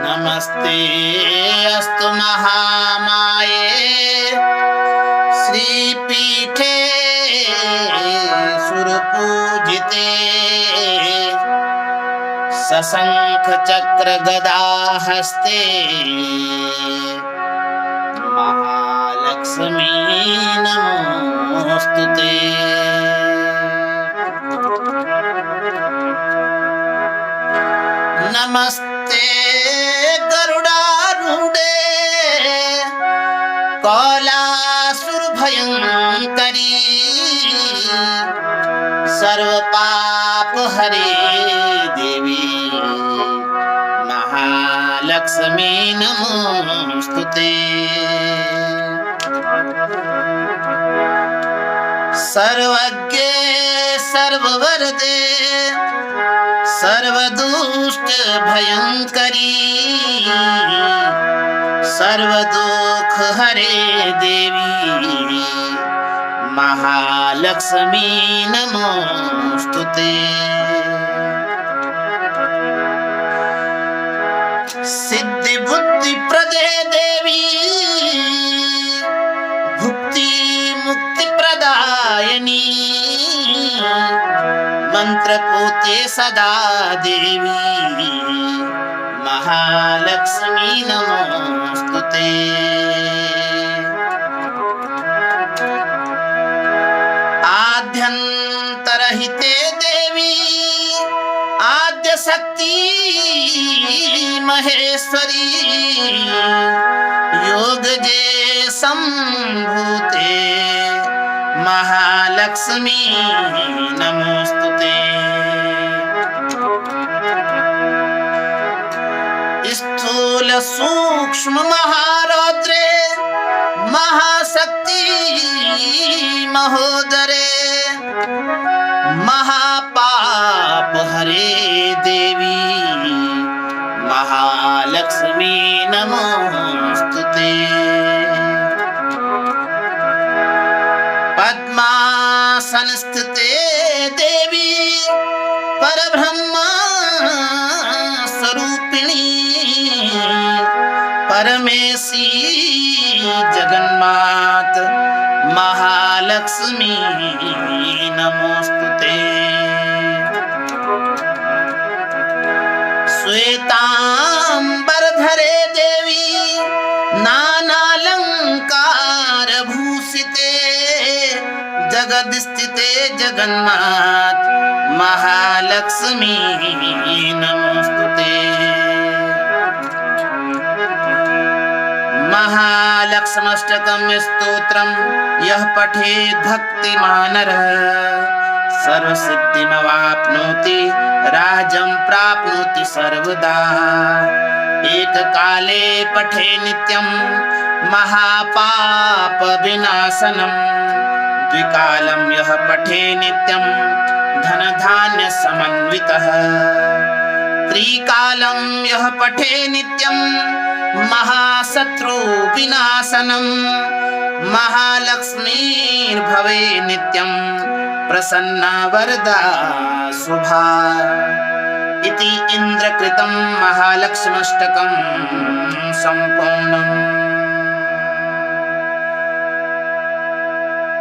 नमस्ते अस्तु महामाये श्रीपीठे सुरपूजिते सशंख चक्र गदा हस्ते महालक्ष्मी नमोस्तुते। नमस्ते गरुडारूढे कौलासुरभयंकरी सर्वपापहरे देवी महालक्ष्मी नमोस्तुते। सर्वज्ञे सर्ववरदे सर्वदुष्ट भयंकरी सर्वदुख हरे देवी महालक्ष्मी नमोस्तुते। सिद्धि बुद्धि प्रदे देवी भुक्ति मुक्ति प्रदायनी मंत्र पूते सदा देवी महालक्ष्मी नमोस्तुते। आद्यंतरहिते देवी आद्य शक्ति महेश्वरी योग जे संभूते महालक्ष्मी नमोस्तुते। स्थूल सूक्ष्म महारौद्रे महाशक्ति महोदरे महापाप हरे देवी महालक्ष्मी नमोस्तुते। पद्मासन स्थिते देवी परब्रह्म स्वरूपिणी परमेशी जगन्मात महालक्ष्मी नमोस्तुते। श्वेतांबरधरे देवी नानालंकार भूषिते जगदस्थिते जगन्मात महालक्ष्मी नमोस्तुते। महालक्ष्म्यष्टकं स्तोत्रं यः पठेत् भक्तिमानरः सर्वसिद्धिमवाप्नोति राज्यं प्राप्नोति सर्वदा। एककाले पठे नित्यं महापाप विनाशनं द्विकालं यः पठे नित्यं धनधान्य समन्वितः त्रिकालं यः पठे नित्यं महाशत्रु विनाशनं महालक्ष्मीर्भवे नित्यं प्रसन्ना वरदा शुभा। इति इन्द्रकृतं महालक्ष्म्यष्टकं सम्पूर्णम्।